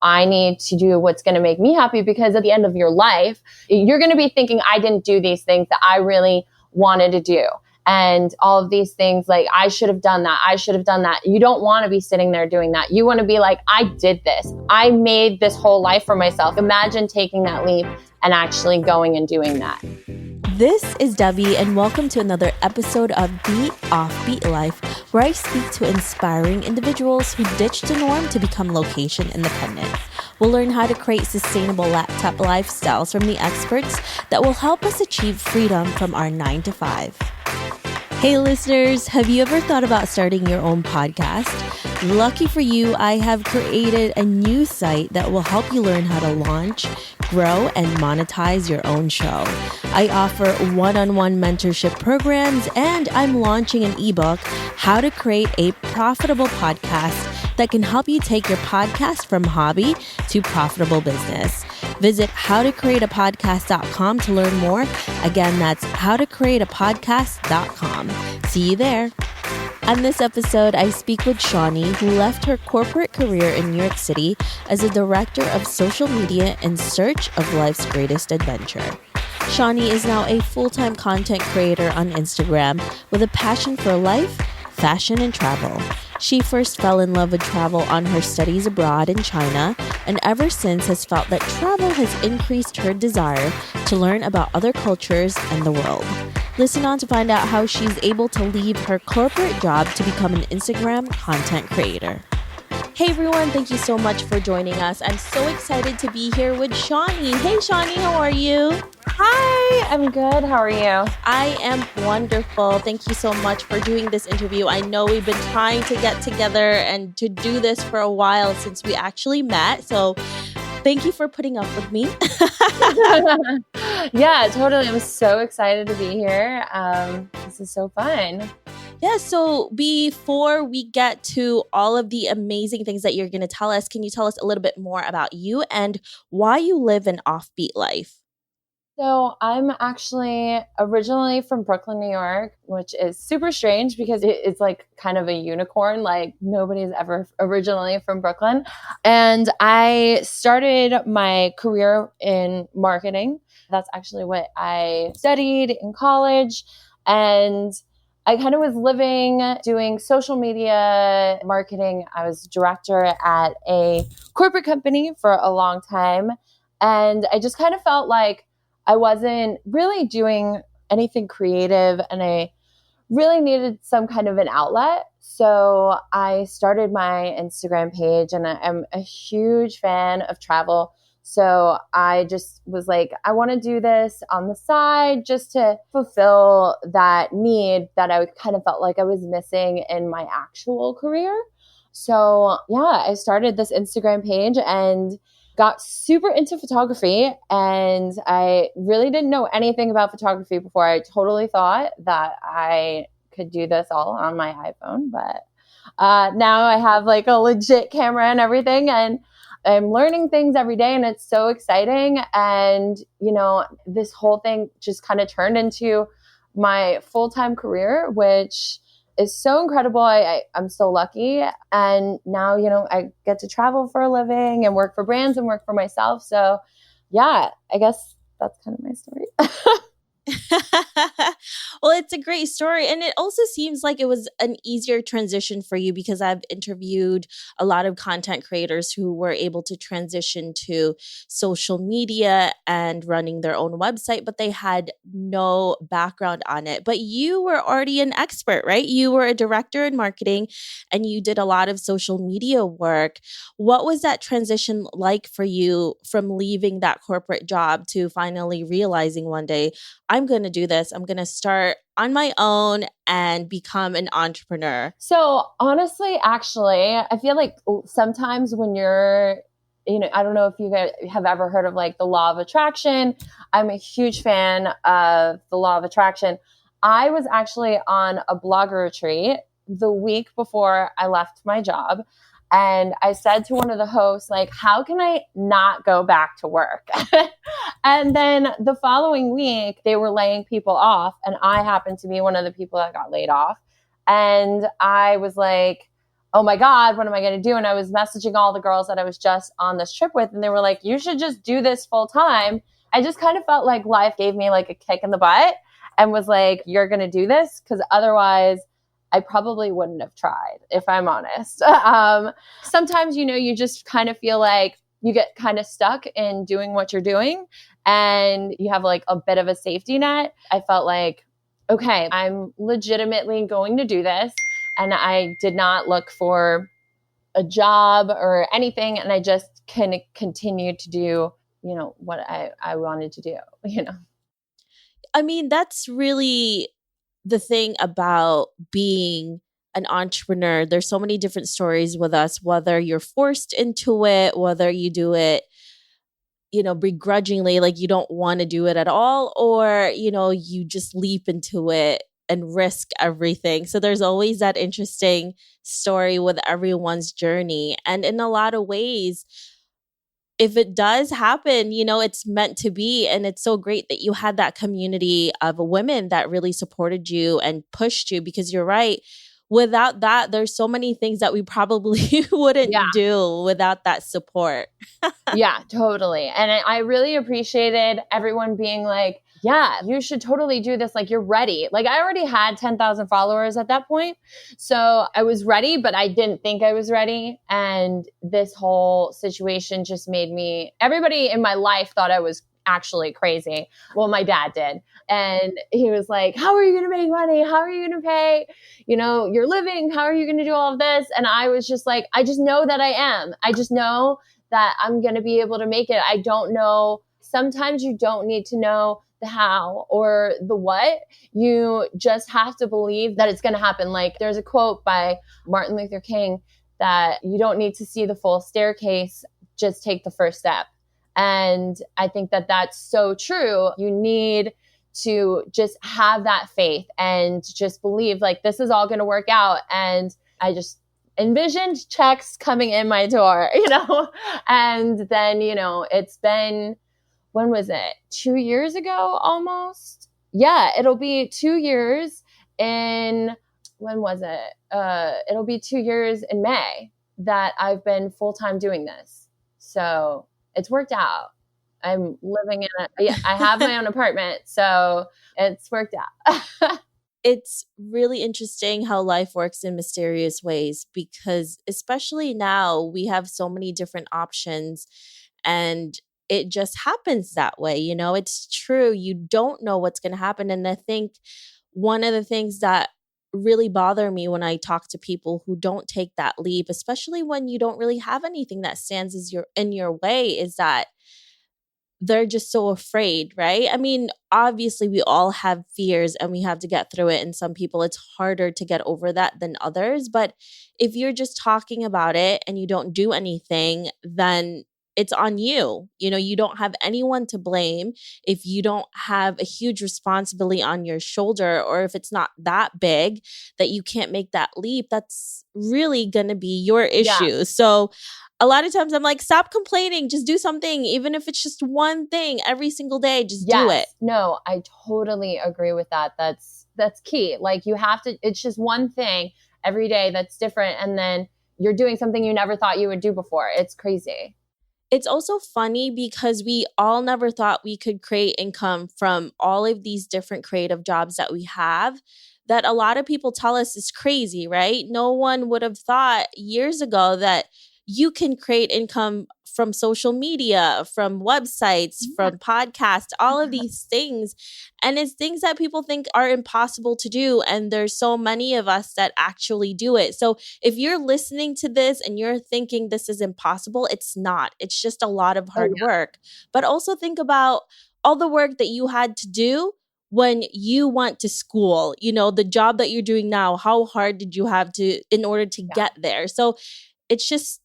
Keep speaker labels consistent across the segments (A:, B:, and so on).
A: I need to do what's going to make me happy, because at the end of your life, you're going to be thinking, I didn't do these things that I really wanted to do. And all of these things, like, I should have done that. I should have done that. You don't want to be sitting there doing that. You want to be like, I did this. I made this whole life for myself. Imagine taking that leap and actually going and doing that.
B: This is Debbie, and welcome to another episode of The Offbeat Life, where I speak to inspiring individuals who ditched the norm to become location independent. We'll learn how to create sustainable laptop lifestyles from the experts that will help us achieve freedom from our 9-to-5. Hey listeners, have you ever thought about starting your own podcast? Lucky for you, I have created a new site that will help you learn how to launch, grow, and monetize your own show. I offer one-on-one mentorship programs, and I'm launching an ebook, How to Create a Profitable Podcast, that can help you take your podcast from hobby to profitable business. Visit howtocreateapodcast.com to learn more. Again, that's howtocreateapodcast.com. See you there. On this episode, I speak with Shawnee, who left her corporate career in New York City as a director of social media in search of life's greatest adventure. Shawnee is now a full-time content creator on Instagram with a passion for life, fashion, and travel. She first fell in love with travel on her studies abroad in China, and ever since has felt that travel has increased her desire to learn about other cultures and the world. Listen on to find out how she's able to leave her corporate job to become an Instagram content creator. Hey everyone, thank you so much for joining us. I'm so excited to be here with Shawnee. Hey Shawnee, how are you?
A: Hi, I'm good. How are you?
B: I am wonderful. Thank you so much for doing this interview. I know we've been trying to get together and to do this for a while since we actually met. So thank you for putting up with me.
A: Yeah, totally. I'm so excited to be here. This is so fun.
B: Yeah, so before we get to all of the amazing things that you're going to tell us, can you tell us a little bit more about you and why you live an offbeat life?
A: So I'm actually originally from Brooklyn, New York, which is super strange because it's like kind of a unicorn. Like nobody's ever originally from Brooklyn. And I started my career in marketing. That's actually what I studied in college. And I kind of was doing social media marketing. I was director at a corporate company for a long time. And I just kind of felt like I wasn't really doing anything creative, and I really needed some kind of an outlet. So I started my Instagram page, and I'm a huge fan of travel. So I just was like, I want to do this on the side just to fulfill that need that I kind of felt like I was missing in my actual career. So yeah, I started this Instagram page and got super into photography, and I really didn't know anything about photography before. I totally thought that I could do this all on my iPhone, but now I have like a legit camera and everything, and I'm learning things every day, and it's so exciting. And, you know, this whole thing just kind of turned into my full-time career, which is so incredible. I'm so lucky. And now, you know, I get to travel for a living and work for brands and work for myself. So yeah, I guess that's kind of my story.
B: Well, it's a great story. And it also seems like it was an easier transition for you because I've interviewed a lot of content creators who were able to transition to social media and running their own website, but they had no background on it. But you were already an expert, right? You were a director in marketing and you did a lot of social media work. What was that transition like for you from leaving that corporate job to finally realizing one day, I'm going to do this. I'm going to start on my own and become an entrepreneur?
A: So honestly, actually, I feel like sometimes when you're, you know, I don't know if you guys have ever heard of like the law of attraction. I'm a huge fan of the law of attraction. I was actually on a blogger retreat the week before I left my job. And I said to one of the hosts, like, how can I not go back to work? And then the following week, they were laying people off. And I happened to be one of the people that got laid off. And I was like, oh my God, what am I going to do? And I was messaging all the girls that I was just on this trip with, and they were like, you should just do this full time. I just kind of felt like life gave me like a kick in the butt and was like, you're going to do this, because otherwise I probably wouldn't have tried, if I'm honest. Sometimes, you just kind of feel like you get kind of stuck in doing what you're doing and you have like a bit of a safety net. I felt like, okay, I'm legitimately going to do this. And I did not look for a job or anything. And I just can continue to do, what I wanted to do.
B: I mean, that's really the thing about being an entrepreneur. There's so many different stories with us, whether you're forced into it, whether you do it, begrudgingly, like you don't want to do it at all, or, you just leap into it and risk everything. So there's always that interesting story with everyone's journey. And in a lot of ways, if it does happen, it's meant to be. And it's so great that you had that community of women that really supported you and pushed you, because you're right. Without that, there's so many things that we probably wouldn't do without that support.
A: Yeah, totally. And I really appreciated everyone being like, yeah, you should totally do this. Like, you're ready. Like, I already had 10,000 followers at that point. So I was ready, but I didn't think I was ready. And this whole situation just made everybody in my life thought I was actually crazy. Well, my dad did. And he was like, how are you going to make money? How are you going to pay, your living? How are you going to do all of this? And I was just like, I just know that I am. I just know that I'm going to be able to make it. I don't know. Sometimes you don't need to know the how or the what. You just have to believe that it's going to happen. Like, there's a quote by Martin Luther King that you don't need to see the full staircase, just take the first step. And I think that that's so true. You need to just have that faith and just believe like this is all going to work out. And I just envisioned checks coming in my door, and then, it's been, when was it? 2 years ago, almost. Yeah, it'll be 2 years when was it? It'll be 2 years in May that I've been full-time doing this. So it's worked out. I'm living I have my own apartment, so it's worked out.
B: It's really interesting how life works in mysterious ways, because especially now we have so many different options and it just happens that way. It's true. You don't know what's going to happen. And I think one of the things that really bother me when I talk to people who don't take that leap, especially when you don't really have anything that stands in your way, is that they're just so afraid, right? I mean, obviously we all have fears and we have to get through it. And some people, it's harder to get over that than others. But if you're just talking about it and you don't do anything, then it's on you. You don't have anyone to blame if you don't have a huge responsibility on your shoulder, or if it's not that big that you can't make that leap. That's really going to be your issue. Yeah. So a lot of times I'm like, stop complaining, just do something, even if it's just one thing every single day, just do it.
A: No, I totally agree with that. That's key. Like, you have to, it's just one thing every day that's different. And then you're doing something you never thought you would do before. It's crazy.
B: It's also funny because we all never thought we could create income from all of these different creative jobs that we have, that a lot of people tell us is crazy, right? No one would have thought years ago that you can create income from social media, from websites, from podcasts, all of these things. And it's things that people think are impossible to do. And there's so many of us that actually do it. So if you're listening to this and you're thinking this is impossible, it's not. It's just a lot of hard work. But also think about all the work that you had to do when you went to school, the job that you're doing now. How hard did you have to in order to get there? So it's just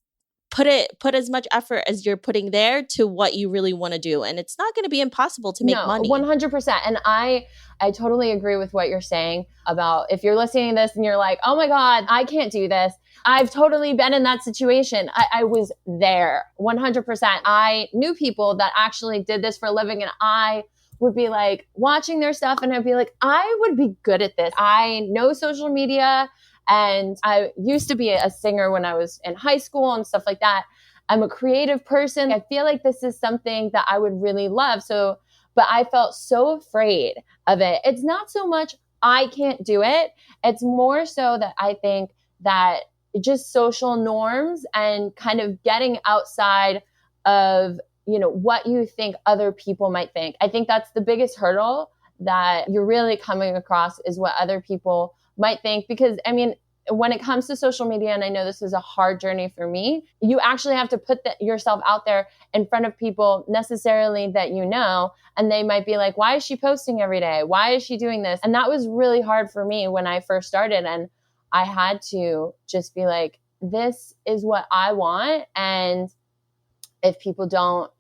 B: put as much effort as you're putting there to what you really want to do. And it's not going to be impossible to make money.
A: 100%. And I totally agree with what you're saying about, if you're listening to this and you're like, oh my God, I can't do this. I've totally been in that situation. I was there 100%. I knew people that actually did this for a living, and I would be like watching their stuff and I'd be like, I would be good at this. I know social media. And I used to be a singer when I was in high school and stuff like that. I'm a creative person. I feel like this is something that I would really love. So, but I felt so afraid of it. It's not so much I can't do it. It's more so that I think that just social norms and kind of getting outside of, what you think other people might think. I think that's the biggest hurdle that you're really coming across, is what other people might think. Because when it comes to social media, and I know this is a hard journey for me, you actually have to put yourself out there in front of people necessarily that and they might be like, why is she posting every day? Why is she doing this? And that was really hard for me when I first started. And I had to just be like, this is what I want. And if people don't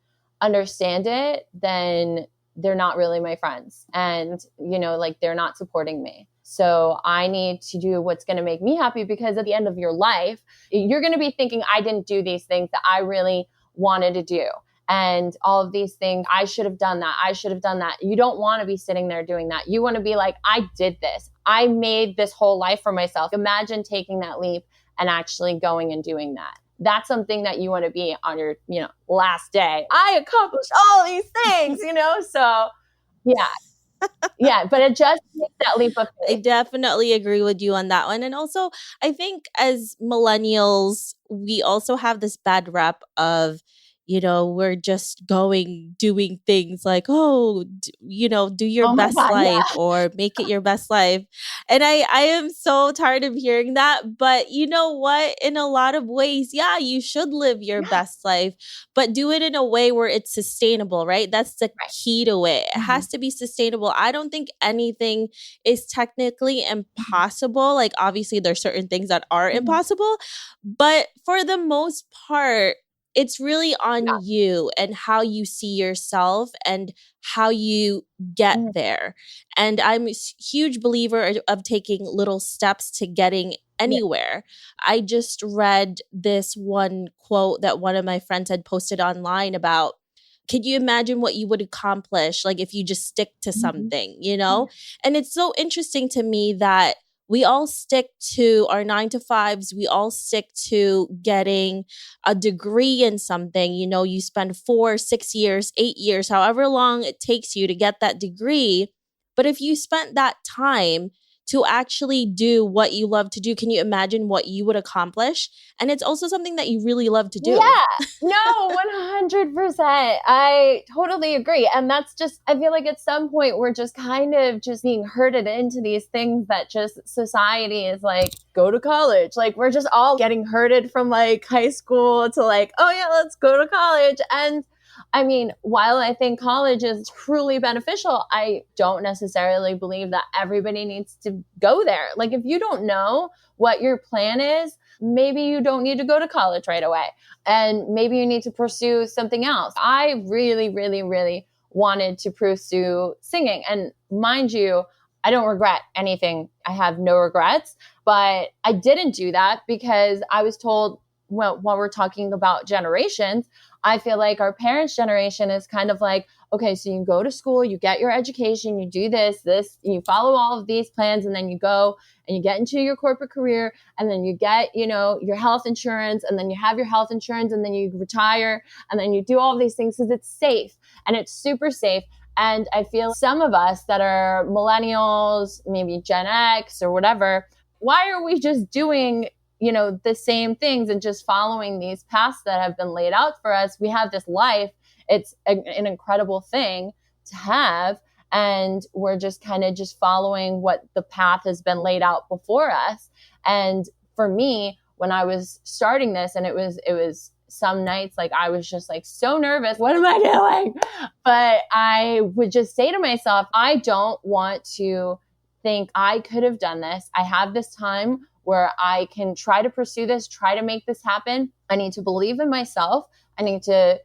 A: understand it, then they're not really my friends. And, they're not supporting me. So I need to do what's going to make me happy, because at the end of your life, you're going to be thinking, I didn't do these things that I really wanted to do. And all of these things, I should have done that. I should have done that. You don't want to be sitting there doing that. You want to be like, I did this. I made this whole life for myself. Imagine taking that leap and actually going and doing that. That's something that you want to be on your, last day. I accomplished all these things, so yeah. Yeah, but it just takes that leap of faith.
B: I definitely agree with you on that one. And also, I think as millennials, we also have this bad rep of, we're just doing things like, do your
A: Oh my
B: best
A: God,
B: life
A: yeah.
B: or make it your best life. And I am so tired of hearing that. But you know what? In a lot of ways, yeah, you should live your best life, but do it in a way where it's sustainable, right? That's the key to it. It has to be sustainable. I don't think anything is technically impossible. Like, obviously, there's certain things that are impossible, but for the most part, it's really on you and how you see yourself and how you get there. And I'm a huge believer of taking little steps to getting anywhere. I just read this one quote that one of my friends had posted online about, could you imagine what you would accomplish, like, if you just stick to something, And it's so interesting to me that we all stick to our 9 to 5s. We all stick to getting a degree in something. You spend 4, 6 years, 8 years, however long it takes you to get that degree. But if you spent that time to actually do what you love to do, can you imagine what you would accomplish? And it's also something that you really love to do.
A: Yeah, no, 100%. I totally agree. And that's just, I feel like at some point we're just kind of just being herded into these things that just society is like, go to college. Like, we're just all getting herded from like high school to like, oh yeah, let's go to college. And while I think college is truly beneficial, I don't necessarily believe that everybody needs to go there. Like, if you don't know what your plan is, maybe you don't need to go to college right away. And maybe you need to pursue something else. I really, really, really wanted to pursue singing. And mind you, I don't regret anything. I have no regrets, but I didn't do that because I was told, well, while we're talking about generations, I feel like our parents' generation is kind of like, okay, so you go to school, you get your education, you do this, you follow all of these plans, and then you go and you get into your corporate career, and then you get, your health insurance, and then you have your health insurance, and then you retire, and then you do all of these things because it's safe, and it's super safe. And I feel some of us that are millennials, maybe Gen X or whatever, why are we just doing the same things and just following these paths that have been laid out for us? We have this life. It's an incredible thing to have. And we're just kind of just following what the path has been laid out before us. And for me, when I was starting this, and it was some nights, like, I was just like so nervous. What am I doing? But I would just say to myself, I don't want to think I could have done this. I have this time where I can try to pursue this, try to make this happen. I need to believe in myself. I need to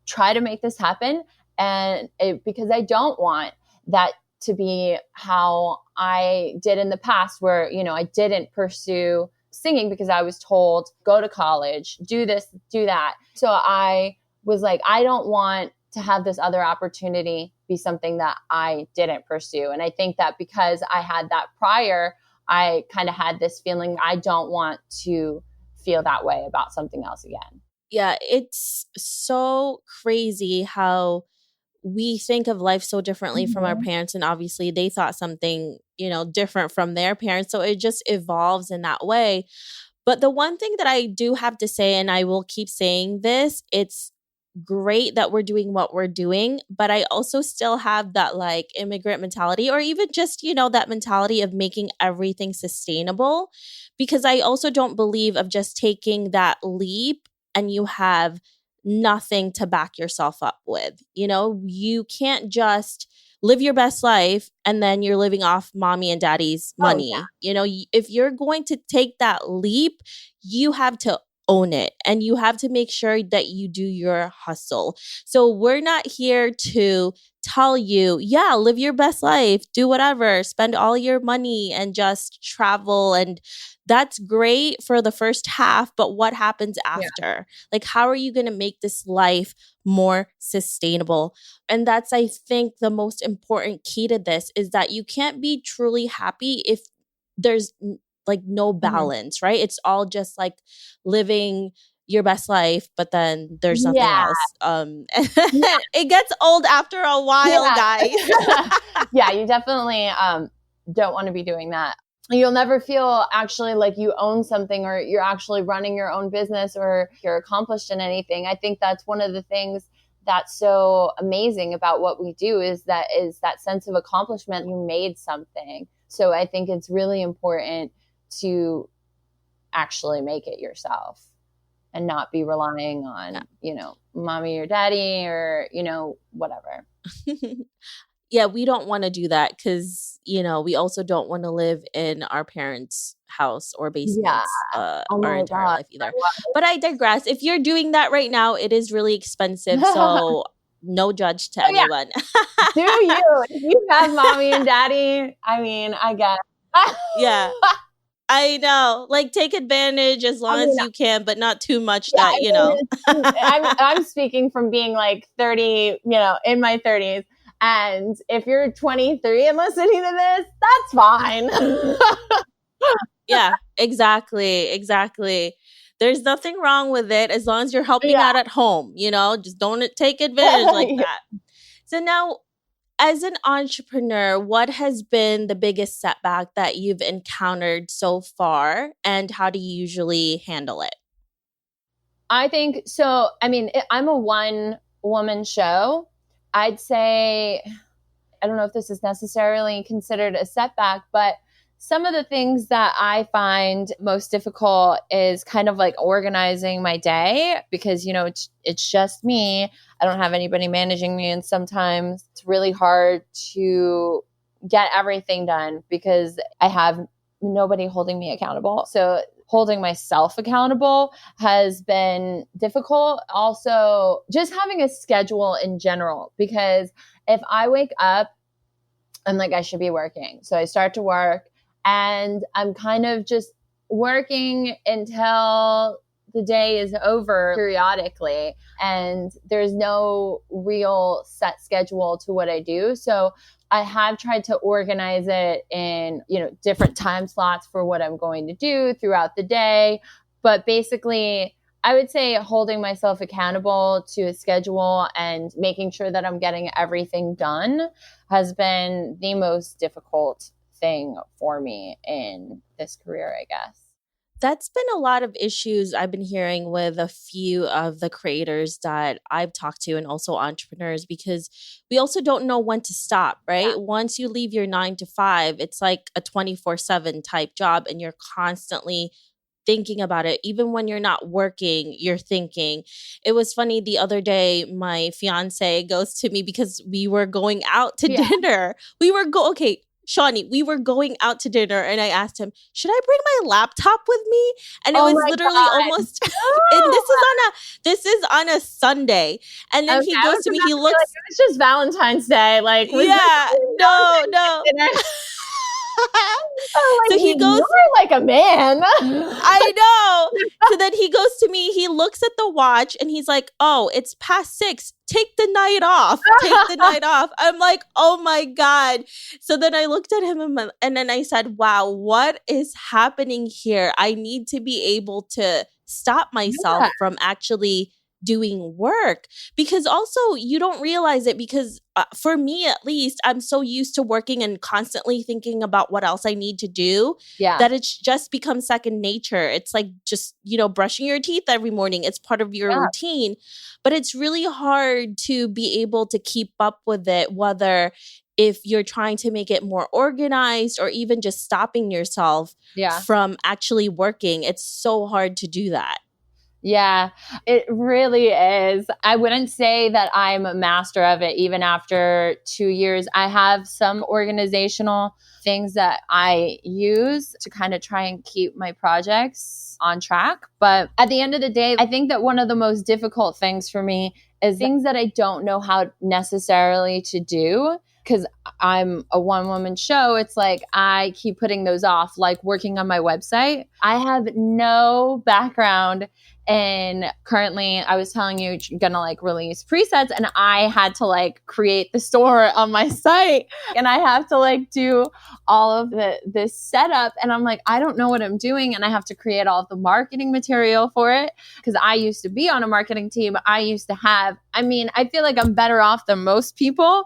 A: try to make this happen. And because I don't want that to be how I did in the past, where, I didn't pursue singing because I was told, go to college, do this, do that. So I was like, I don't want to have this other opportunity be something that I didn't pursue. And I think that because I had that prior, I kind of had this feeling I don't want to feel that way about something else again.
B: Yeah, it's so crazy how we think of life so differently from our parents, and obviously they thought something, different from their parents. So it just evolves in that way. But the one thing that I do have to say, and I will keep saying this, it's great that we're doing what we're doing, but I also still have that like immigrant mentality, or even just, that mentality of making everything sustainable, because I also don't believe of just taking that leap and you have nothing to back yourself up with. You can't just live your best life and then you're living off mommy and daddy's money. If you're going to take that leap, you have to own it, and you have to make sure that you do your hustle. So we're not here to tell you, yeah, live your best life, do whatever, spend all your money and just travel. And that's great for the first half, but what happens after? Yeah. Like, how are you going to make this life more sustainable? And that's, I think, the most important key to this is that you can't be truly happy if there's like no balance, right? It's all just like living your best life, but then there's nothing else. It gets old after a while, guys.
A: Yeah, you definitely don't want to be doing that. You'll never feel actually like you own something, or you're actually running your own business, or you're accomplished in anything. I think that's one of the things that's so amazing about what we do is that sense of accomplishment. You made something. So I think it's really important to actually make it yourself and not be relying on, mommy or daddy or, whatever.
B: Yeah, we don't want to do that because, we also don't want to live in our parents' house or basements our entire life either. But I digress. If you're doing that right now, it is really expensive. So no judge to anyone.
A: Do you? If you have mommy and daddy, I mean, I guess.
B: Yeah. I know. Like, take advantage as long as you can, but not too much that,
A: I'm speaking from being like 30, in my 30s. And if you're 23 and listening to this, that's fine.
B: Yeah, exactly. There's nothing wrong with it as long as you're helping out at home, just don't take advantage like that. So now, as an entrepreneur, what has been the biggest setback that you've encountered so far, and how do you usually handle it?
A: I think so. I mean, I'm a one-woman show. I'd say, I don't know if this is necessarily considered a setback, but some of the things that I find most difficult is kind of like organizing my day because, it's just me. I don't have anybody managing me. And sometimes it's really hard to get everything done because I have nobody holding me accountable. So holding myself accountable has been difficult. Also, just having a schedule in general, because if I wake up, I'm like, I should be working. So I start to work and I'm kind of just working until the day is over periodically. And there's no real set schedule to what I do. So I have tried to organize it in, different time slots for what I'm going to do throughout the day. But basically, I would say holding myself accountable to a schedule and making sure that I'm getting everything done has been the most difficult thing for me in this career, I guess.
B: That's been a lot of issues I've been hearing with a few of the creators that I've talked to and also entrepreneurs, because we also don't know when to stop, right? Yeah. Once you leave your 9 to 5, it's like a 24/7 type job and you're constantly thinking about it. Even when you're not working, you're thinking. It was funny the other day, my fiance goes to me because we were going out to dinner. Shawnee, we were going out to dinner and I asked him, should I bring my laptop with me? And it was literally almost, and this is on a Sunday. And then he goes to me, he looks.
A: Like, it was just Valentine's Day. Like,
B: no.
A: Oh,
B: So
A: like
B: he goes,
A: you're like a man.
B: I know. So then he goes to me, he looks at the watch and he's like, oh, it's past 6. Take the night off. Take the night off. I'm like, oh my God. So then I looked at him and then I said, wow, what is happening here? I need to be able to stop myself
A: Yeah.
B: from actually doing work, because also you don't realize it, because for me at least, I'm so used to working and constantly thinking about what else I need to do
A: Yeah.
B: that it's just become second nature. It's like just, brushing your teeth every morning. It's part of your routine, but it's really hard to be able to keep up with it, whether if you're trying to make it more organized or even just stopping yourself from actually working. It's so hard to do that.
A: Yeah, it really is. I wouldn't say that I'm a master of it even after 2 years. I have some organizational things that I use to kind of try and keep my projects on track. But at the end of the day, I think that one of the most difficult things for me is things that I don't know how necessarily to do. Because I'm a one-woman show, it's like I keep putting those off, like working on my website. I have no background, and currently I was telling you gonna like release presets, and I had to like create the store on my site, and I have to like do all of this setup, and I'm like, I don't know what I'm doing, and I have to create all of the marketing material for it because I used to be on a marketing team. I feel like I'm better off than most people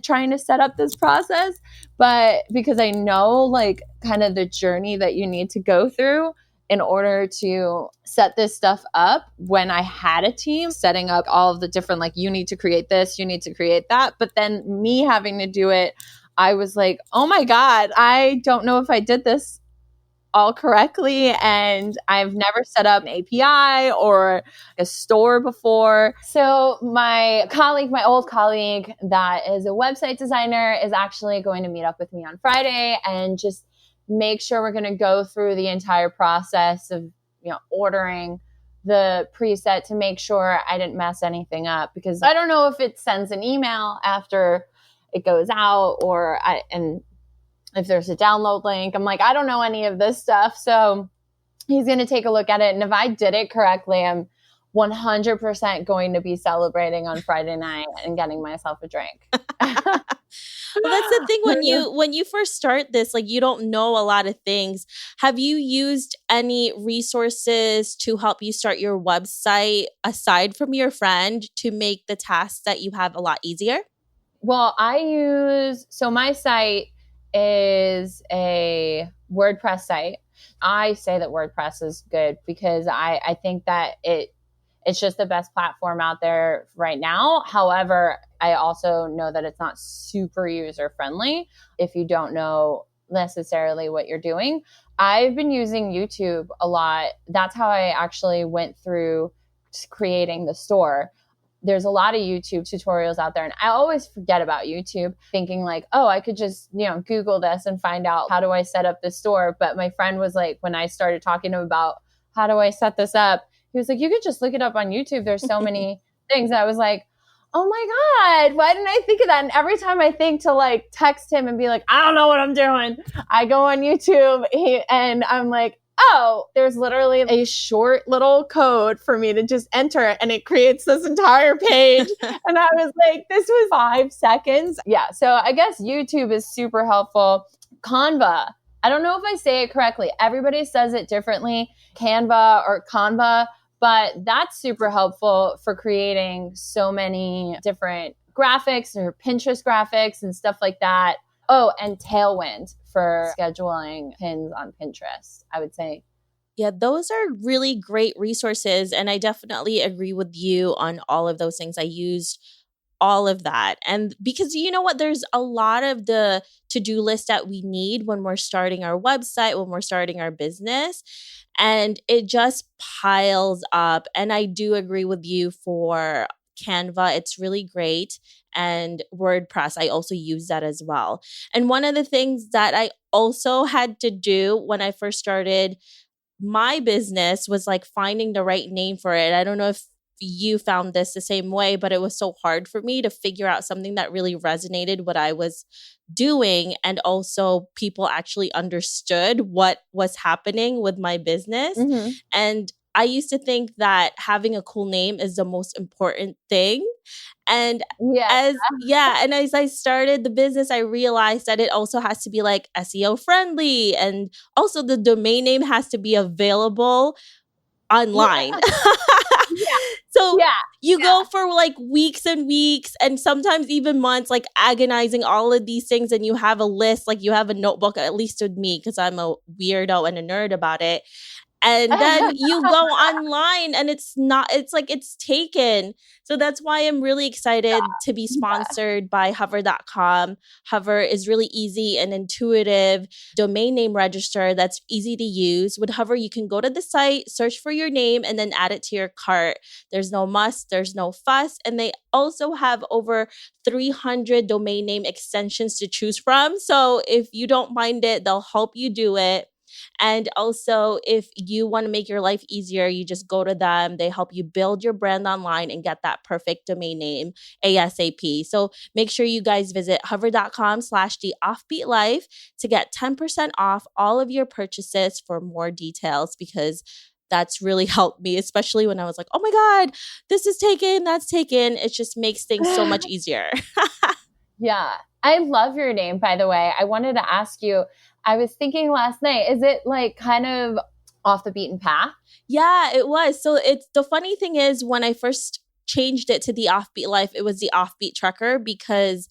A: trying to set up this process, but because I know like kind of the journey that you need to go through in order to set this stuff up. When I had a team setting up all of the different, like, you need to create this, you need to create that, but then me having to do it, I was like, oh my God, I don't know if I did this all correctly, and I've never set up an API or a store before. So my old colleague that is a website designer, is actually going to meet up with me on Friday and just make sure we're going to go through the entire process of ordering the preset to make sure I didn't mess anything up, because I don't know if it sends an email after it goes out and if there's a download link. I'm like, I don't know any of this stuff. So he's going to take a look at it. And if I did it correctly, I'm 100% going to be celebrating on Friday night and getting myself a drink.
B: Well, that's the thing, when you first start this, like, you don't know a lot of things. Have you used any resources to help you start your website aside from your friend to make the tasks that you have a lot easier?
A: Well, my site is a WordPress site. I say that WordPress is good because I think that it's just the best platform out there right now. However, I also know that it's not super user friendly if you don't know necessarily what you're doing. I've been using YouTube a lot. That's how I actually went through creating the store. There's a lot of YouTube tutorials out there, and I always forget about YouTube, thinking like, oh, I could just, Google this and find out how do I set up this store. But my friend was like, when I started talking to him about how do I set this up, he was like, you could just look it up on YouTube. There's so many things. I was like, oh my God, why didn't I think of that? And every time I think to like text him and be like, I don't know what I'm doing, I go on YouTube and I'm like, oh, there's literally a short little code for me to just enter, and it creates this entire page. And I was like, this was 5 seconds. Yeah. So I guess YouTube is super helpful. Canva. I don't know if I say it correctly. Everybody says it differently, Canva or Canva, but that's super helpful for creating so many different graphics or Pinterest graphics and stuff like that. Oh, and Tailwind for scheduling pins on Pinterest, I would say.
B: Yeah, those are really great resources. And I definitely agree with you on all of those things. I used all of that. And because you know what, there's a lot of the to-do list that we need when we're starting our website, when we're starting our business, and it just piles up. And I do agree with you for Canva. It's really great. And WordPress, I also use that as well. And one of the things that I also had to do when I first started my business was like finding the right name for it. I don't know if you found this the same way, but it was so hard for me to figure out something that really resonated what I was doing, and also people actually understood what was happening with my business.
A: Mm-hmm.
B: And I used to think that having a cool name is the most important thing. And
A: Yeah.
B: and as I started the business, I realized that it also has to be like SEO friendly, and also the domain name has to be available online.
A: Yeah. Yeah.
B: So
A: Yeah.
B: you
A: Yeah.
B: go for like weeks and weeks and sometimes even months, like agonizing all of these things. And you have a list, like you have a notebook, at least with me, because I'm a weirdo and a nerd about it. And then you go online and it's like it's taken. So that's why I'm really excited to be
A: Yeah.
B: sponsored by hover.com. Hover is really easy and intuitive domain name register that's easy to use. With Hover, you can go to the site, search for your name, and then add it to your cart. There's no must, there's no fuss. And they also have over 300 domain name extensions to choose from. So if you don't mind it, they'll help you do it. And also, if you want to make your life easier, you just go to them. They help you build your brand online and get that perfect domain name ASAP. So make sure you guys visit hover.com/the offbeat life to get 10% off all of your purchases for more details, because that's really helped me, especially when I was like, oh my God, this is taken, that's taken. It just makes things so much easier.
A: Yeah. I love your name, by the way. I wanted to ask you, I was thinking last night, is it like kind of off the beaten path?
B: Yeah, it was. So it's the funny thing is, when I first changed it to the offbeat life, it was the offbeat trucker, because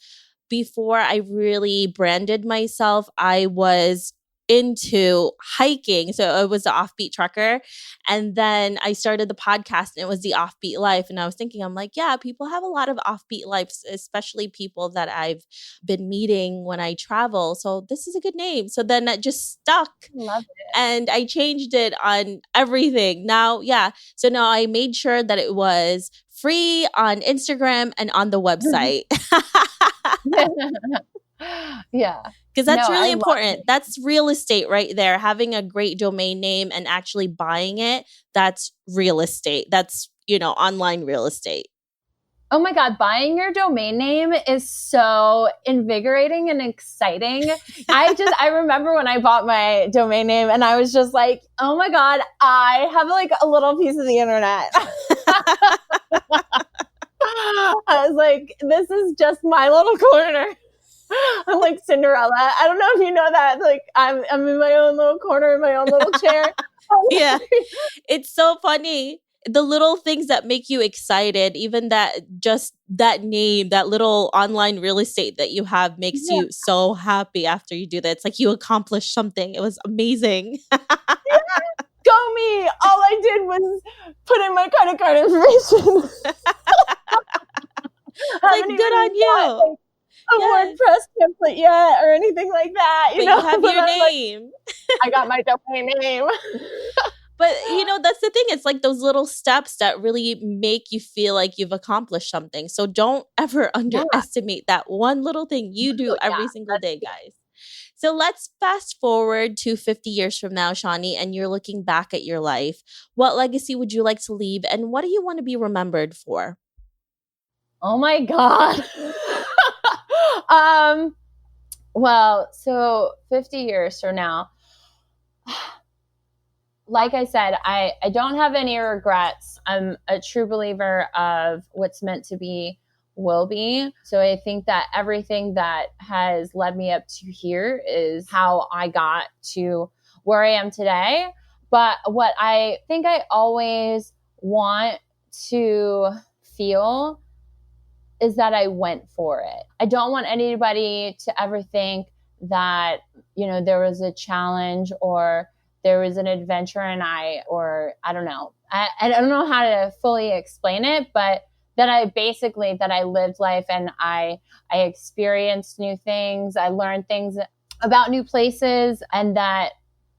B: before I really branded myself, I was into hiking. So it was the offbeat trucker. And then I started the podcast and it was the offbeat life. And I was thinking, I'm like, yeah, people have a lot of offbeat lives, especially people that I've been meeting when I travel. So this is a good name. So then that just stuck.
A: Love it.
B: And I changed it on everything. Now, yeah. So now I made sure that it was free on Instagram and on the website.
A: Yeah.
B: Because that's
A: No, I
B: really
A: love
B: important.
A: it.
B: That's real estate right there. Having a great domain name and actually buying it, that's real estate. That's, online real estate.
A: Oh my God, buying your domain name is so invigorating and exciting. I remember when I bought my domain name and I was just like, oh my God, I have like a little piece of the internet. I was like, this is just my little corner. I'm like Cinderella. I don't know if you know that. Like I'm in my own little corner in my own little chair.
B: Yeah. It's so funny. The little things that make you excited, even that name, that little online real estate that you have makes
A: Yeah.
B: you so happy after you do that. It's like you accomplished something. It was amazing.
A: Go me. All I did was put in my credit card information.
B: Like, good on you.
A: A WordPress template yet or anything like that.
B: But you have your name.
A: I got my domain name.
B: But, that's the thing. It's like those little steps that really make you feel like you've accomplished something. So don't ever underestimate that one little thing you do every single day, guys. So let's fast forward to 50 years from now, Shawnee, and you're looking back at your life. What legacy would you like to leave, and what do you want to be remembered for?
A: Oh my God. Well, so 50 years from now, like I said, I don't have any regrets. I'm a true believer of what's meant to be will be. So I think that everything that has led me up to here is how I got to where I am today. But what I think I always want to feel is that I went for it. I don't want anybody to ever think that, there was a challenge or there was an adventure and I don't know. I don't know how to fully explain it, but that I lived life and I experienced new things. I learned things about new places, and that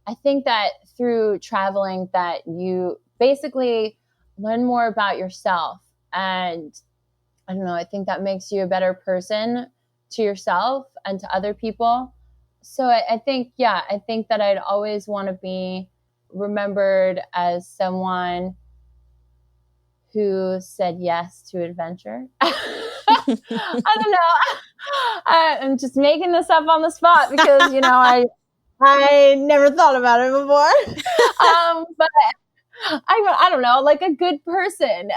A: I think that through traveling that you basically learn more about yourself. And I don't know, I think that makes you a better person to yourself and to other people. So I think that I'd always want to be remembered as someone who said yes to adventure. I don't know. I'm just making this up on the spot because, I never thought about it before. But I don't know, like a good person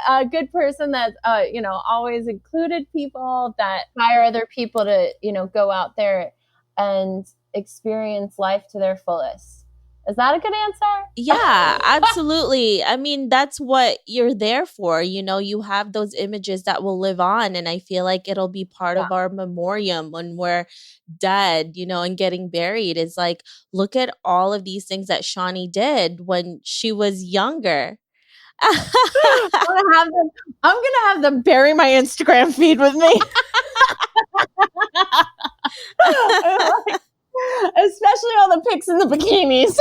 A: that, always included people, that inspire other people to, go out there and experience life to their fullest. Is that a good answer?
B: Yeah, absolutely. I mean, that's what you're there for. You have those images that will live on. And I feel like it'll be part
A: Yeah.
B: of our memoriam when we're dead, and getting buried. It's like, look at all of these things that Shawnee did when she was younger.
A: I'm gonna have them bury my Instagram feed with me. Especially all the pics in the bikinis.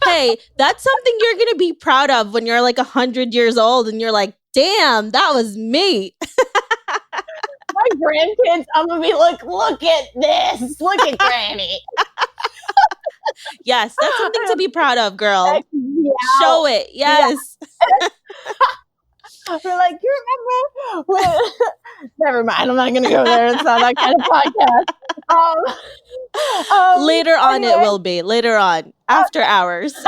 B: Hey, that's something you're going to be proud of when you're like 100 years old and you're like, damn, that was me.
A: My grandkids, I'm going to be like, look at this. Look at Granny.
B: Yes, that's something to be proud of, girl.
A: Yeah.
B: Show it. Yes.
A: Yeah. We're like, you remember? Never mind. I'm not going to go there. It's not that kind of podcast.
B: Later on, anyway. It will be. Later on. After hours.
A: So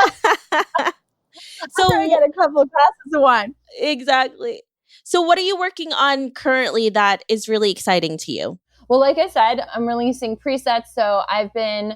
A: I get a couple of glasses of wine.
B: Exactly. So what are you working on currently that is really exciting to you?
A: Well, like I said, I'm releasing presets. So I've been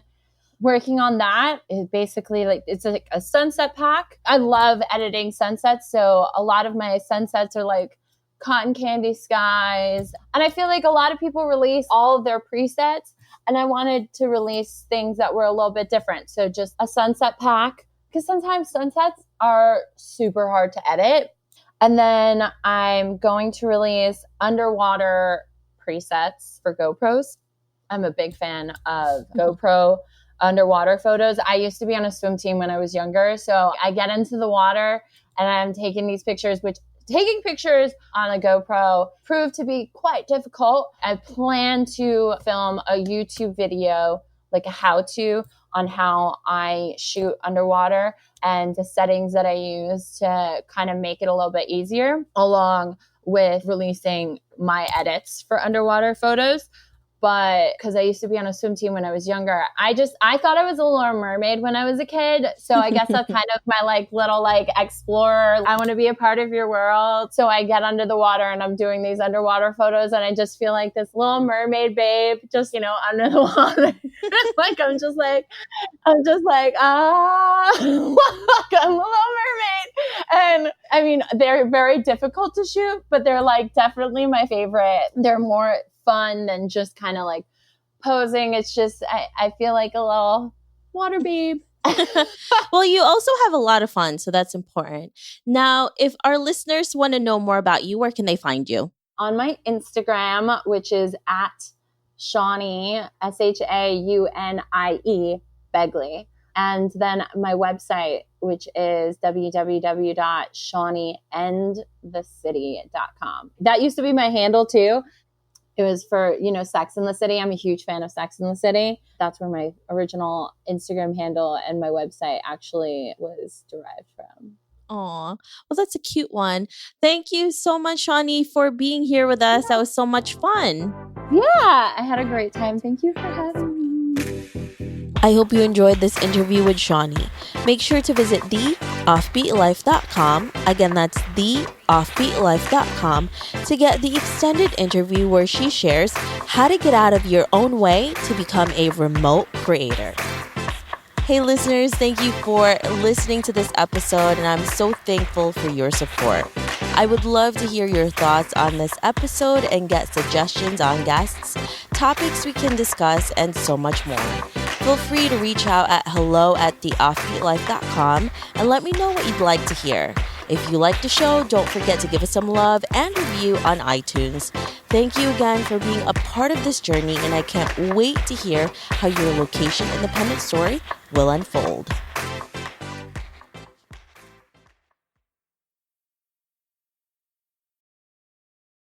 A: working on that. Basically, it's like a sunset pack. I love editing sunsets. So a lot of my sunsets are like cotton candy skies. And I feel like a lot of people release all of their presets. And I wanted to release things that were a little bit different. So just a sunset pack, because sometimes sunsets are super hard to edit. And then I'm going to release underwater presets for GoPros. I'm a big fan of GoPro underwater photos. I used to be on a swim team when I was younger. So I get into the water and I'm taking these pictures, which taking pictures on a GoPro proved to be quite difficult. I plan to film a YouTube video, like a how-to on how I shoot underwater and the settings that I use to kind of make it a little bit easier, along with releasing my edits for underwater photos. But because I used to be on a swim team when I was younger, I thought I was a Little Mermaid when I was a kid. So I guess that's kind of my little explorer. I want to be a part of your world. So I get under the water and I'm doing these underwater photos and I just feel like this Little Mermaid babe, just, under the water. I'm just like, I'm a Little Mermaid. And I mean, they're very difficult to shoot, but they're definitely my favorite. They're more fun than just kind of posing. It's just, I feel like a little water babe.
B: Well, you also have a lot of fun, so that's important. Now, if our listeners want to know more about you, where can they find you?
A: On my Instagram, which is at Shawnee, SHAUNIE, Begley. And then my website, which is www.shawneeandthecity.com. That used to be my handle too. It was for, Sex and the City. I'm a huge fan of Sex and the City. That's where my original Instagram handle and my website actually was derived from.
B: Aw, well, that's a cute one. Thank you so much, Shawnee, for being here with us. That was so much fun.
A: Yeah, I had a great time. Thank you for having me.
B: I hope you enjoyed this interview with Shawnee. Make sure to visit theoffbeatlife.com. Again, that's theoffbeatlife.com to get the extended interview where she shares how to get out of your own way to become a remote creator. Hey listeners, thank you for listening to this episode, and I'm so thankful for your support. I would love to hear your thoughts on this episode and get suggestions on guests, topics we can discuss, and so much more. Feel free to reach out at hello@theoffbeatlife.com and let me know what you'd like to hear. If you like the show, don't forget to give us some love and review on iTunes. Thank you again for being a part of this journey, and I can't wait to hear how your location independent story will unfold.